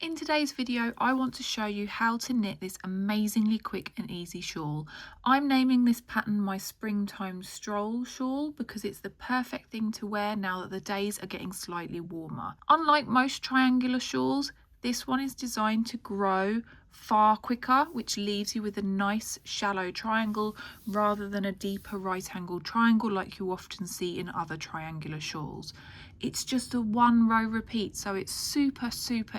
In today's video, I want to show you how to knit this amazingly quick and easy shawl. I'm naming this pattern my Springtime Stroll Shawl because it's the perfect thing to wear now that the days are getting slightly warmer. Unlike most triangular shawls, this one is designed to grow far quicker, which leaves you with a nice shallow triangle rather than a deeper right angled triangle like you often see in other triangular shawls. It's just a one row repeat, so it's super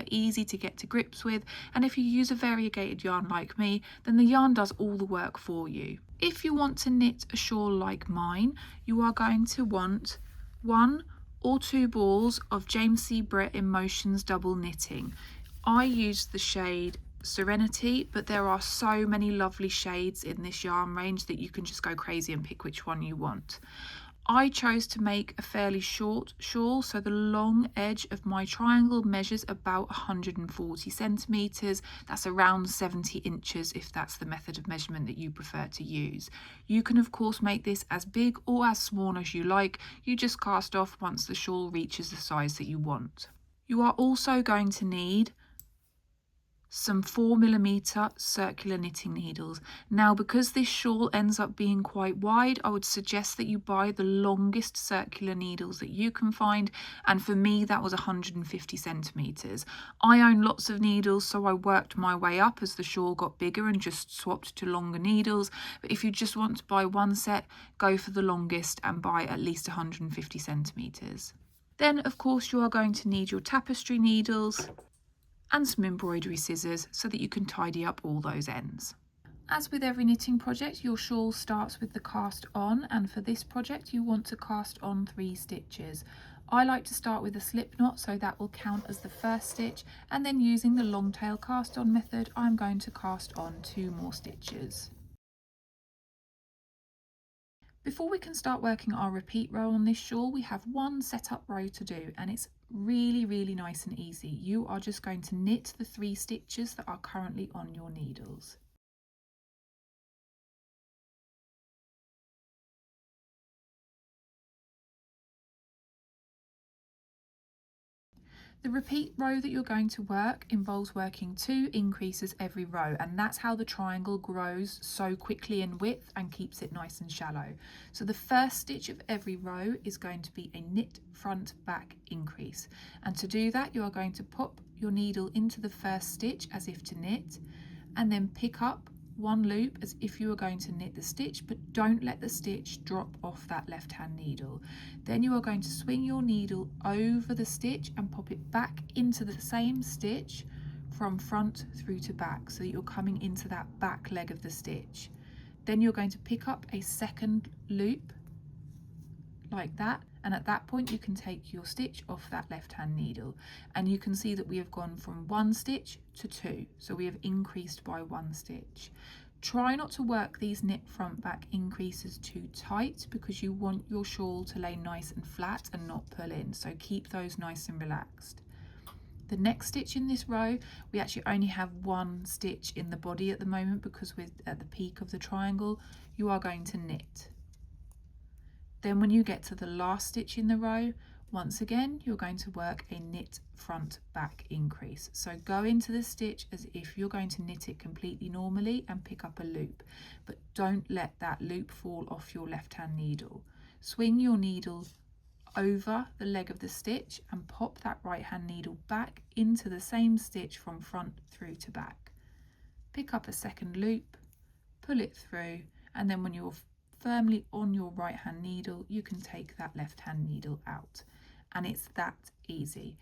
easy to get to grips with, and if you use a variegated yarn like me, then the yarn does all the work for you. If you want to knit a shawl like mine, you are going to want 1 or 2 balls of James C. Brett Emotions double knitting. I used the shade Serenity, but there are so many lovely shades in this yarn range that you can just go crazy and pick which one you want. I chose to make a fairly short shawl, so the long edge of my triangle measures about 140 centimetres. That's around 70 inches if that's the method of measurement that you prefer to use. You can of course make this as big or as small as you like. You just cast off once the shawl reaches the size that you want. You are also going to need some 4mm circular knitting needles. Now, because this shawl ends up being quite wide, I would suggest that you buy the longest circular needles that you can find, and for me that was 150 centimetres. I own lots of needles, so I worked my way up as the shawl got bigger and just swapped to longer needles, but if you just want to buy one set, go for the longest and buy at least 150 centimetres. Then of course you are going to need your tapestry needles and some embroidery scissors so that you can tidy up all those ends. As with every knitting project, your shawl starts with the cast on, and for this project you want to cast on 3 stitches. I like to start with a slip knot, so that will count as the first stitch, and then using the long tail cast on method I'm going to cast on 2 more stitches. Before we can start working our repeat row on this shawl, we have one setup row to do, and it's really nice and easy. You are just going to knit the 3 stitches that are currently on your needles. The repeat row that you're going to work involves working 2 increases every row, and that's how the triangle grows so quickly in width and keeps it nice and shallow. So the first stitch of every row is going to be a knit front back increase, and to do that you are going to pop your needle into the first stitch as if to knit, and then pick up 1 loop as if you were going to knit the stitch, but don't let the stitch drop off that left hand needle. Then you are going to swing your needle over the stitch and pop it back into the same stitch from front through to back, so that you're coming into that back leg of the stitch. Then you're going to pick up a second loop like that, and at that point you can take your stitch off that left hand needle, and you can see that we have gone from 1 stitch to 2, so we have increased by 1 stitch. Try not to work these knit front back increases too tight because you want your shawl to lay nice and flat and not pull in, so keep those nice and relaxed. The next stitch in this row, we actually only have 1 stitch in the body at the moment because we're at the peak of the triangle. You are going to knit. Then when you get to the last stitch in the row, once again you're going to work a knit front back increase. So go into the stitch as if you're going to knit it completely normally and pick up a loop, but don't let that loop fall off your left hand needle. Swing your needle over the leg of the stitch and pop that right hand needle back into the same stitch from front through to back. Pick up a second loop, pull it through, and then when you're firmly on your right hand needle, you can take that left hand needle out, and it's that easy.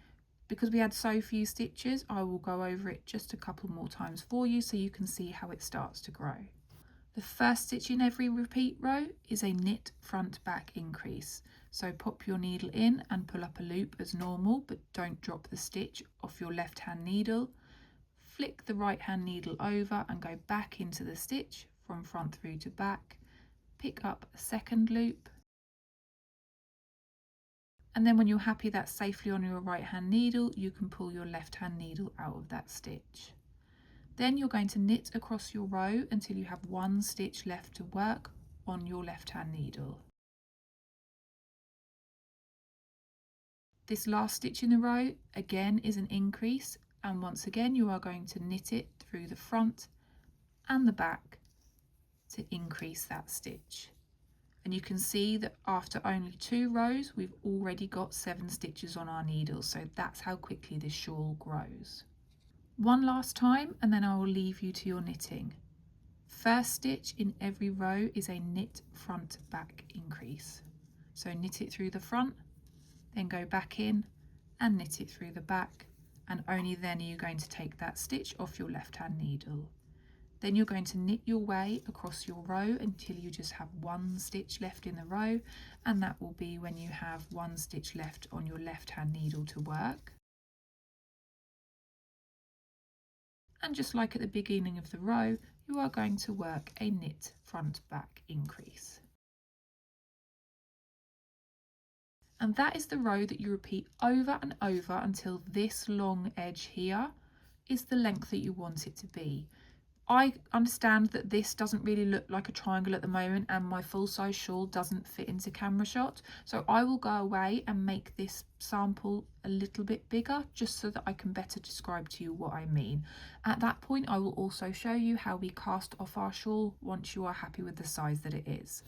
Because we had so few stitches, I will go over it just a couple more times for you so you can see how it starts to grow. The first stitch in every repeat row is a knit front back increase, so pop your needle in and pull up a loop as normal, but don't drop the stitch off your left hand needle. Flick the right hand needle over and go back into the stitch from front through to back. Pick up a second loop, and then when you're happy that's safely on your right hand needle, you can pull your left hand needle out of that stitch. Then you're going to knit across your row until you have 1 stitch left to work on your left hand needle. This last stitch in the row again is an increase, And once again, you are going to knit it through the front and the back to increase that stitch. And you can see that after only 2 rows, we've already got 7 stitches on our needle. So that's how quickly this shawl grows. One last time, and then I will leave you to your knitting. First stitch in every row is a knit front back increase. So knit it through the front, then go back in and knit it through the back, and only then are you going to take that stitch off your left hand needle. Then you're going to knit your way across your row until you just have 1 stitch left in the row, and that will be when you have 1 stitch left on your left hand needle to work. And just like at the beginning of the row, you are going to work a knit front back increase. And that is the row that you repeat over and over until this long edge here is the length that you want it to be. I understand that this doesn't really look like a triangle at the moment, and my full size shawl doesn't fit into camera shot, so I will go away and make this sample a little bit bigger just so that I can better describe to you what I mean. At that point I will also show you how we cast off our shawl once you are happy with the size that it is.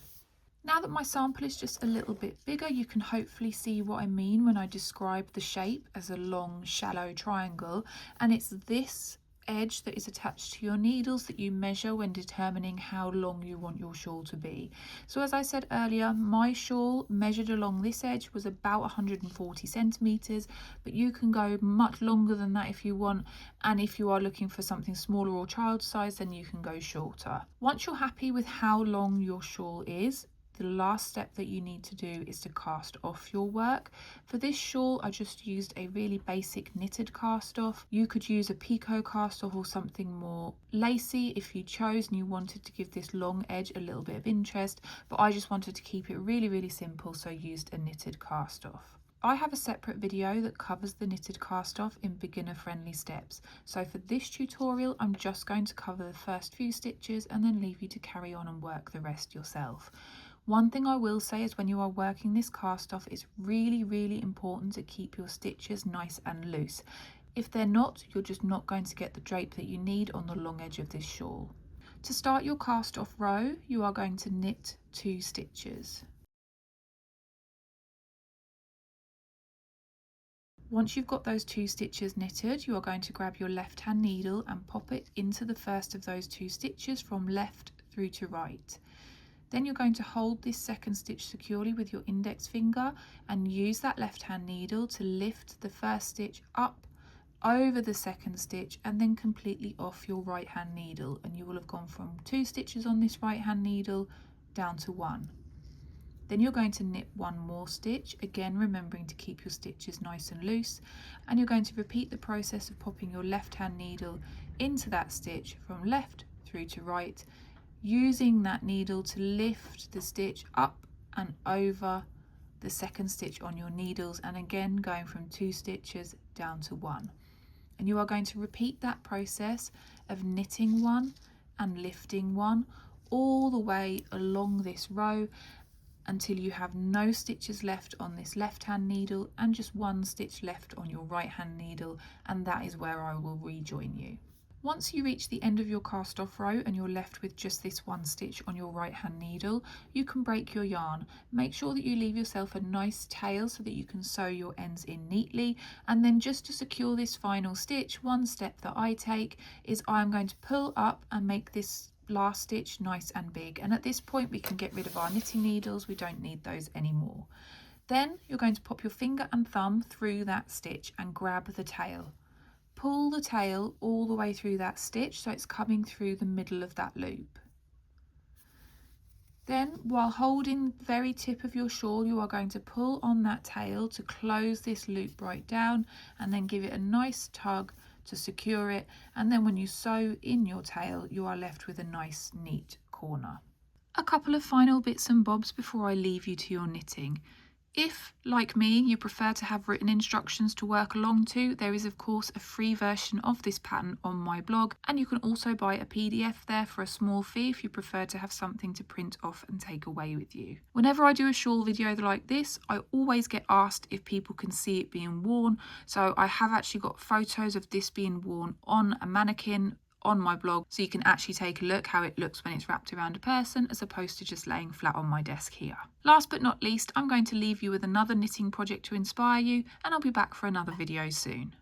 Now that my sample is just a little bit bigger, you can hopefully see what I mean when I describe the shape as a long shallow triangle, and it's this edge that is attached to your needles that you measure when determining how long you want your shawl to be. So as I said earlier, my shawl measured along this edge was about 140 centimeters, but you can go much longer than that if you want, and if you are looking for something smaller or child size, then you can go shorter. Once you're happy with how long your shawl is, the last step that you need to do is to cast off your work. For this shawl, I just used a really basic knitted cast off. You could use a picot cast off or something more lacy if you chose and you wanted to give this long edge a little bit of interest, but I just wanted to keep it really simple, so I used a knitted cast off. I have a separate video that covers the knitted cast off in beginner friendly steps. So for this tutorial, I'm just going to cover the first few stitches and then leave you to carry on and work the rest yourself. One thing I will say is when you are working this cast off, it's really important to keep your stitches nice and loose. If they're not, you're just not going to get the drape that you need on the long edge of this shawl. To start your cast off row, you are going to knit 2 stitches. Once you've got those 2 stitches knitted, you are going to grab your left hand needle and pop it into the first of those 2 stitches from left through to right. Then you're going to hold this second stitch securely with your index finger and use that left hand needle to lift the first stitch up over the second stitch and then completely off your right hand needle, and you will have gone from 2 stitches on this right hand needle down to 1. Then you're going to knit 1 more stitch, again remembering to keep your stitches nice and loose, and you're going to repeat the process of popping your left hand needle into that stitch from left through to right, using that needle to lift the stitch up and over the second stitch on your needles, and again going from 2 stitches down to 1. And you are going to repeat that process of knitting 1 and lifting 1 all the way along this row until you have no stitches left on this left hand needle and just 1 stitch left on your right hand needle, and that is where I will rejoin you. Once you reach the end of your cast off row and you're left with just this 1 stitch on your right hand needle, you can break your yarn. Make sure that you leave yourself a nice tail so that you can sew your ends in neatly, and then just to secure this final stitch, one step that I take is I'm going to pull up and make this last stitch nice and big, and at this point we can get rid of our knitting needles, we don't need those anymore. Then you're going to pop your finger and thumb through that stitch and grab the tail. Pull the tail all the way through that stitch so it's coming through the middle of that loop. Then, while holding the very tip of your shawl, you are going to pull on that tail to close this loop right down, and then give it a nice tug to secure it, and then when you sew in your tail you are left with a nice neat corner. A couple of final bits and bobs before I leave you to your knitting. If, like me, you prefer to have written instructions to work along to, there is of course a free version of this pattern on my blog, and you can also buy a PDF there for a small fee if you prefer to have something to print off and take away with you. Whenever I do a shawl video like this, I always get asked if people can see it being worn, so I have actually got photos of this being worn on a mannequin on my blog, so you can actually take a look how it looks when it's wrapped around a person as opposed to just laying flat on my desk here. Last but not least, I'm going to leave you with another knitting project to inspire you, and I'll be back for another video soon.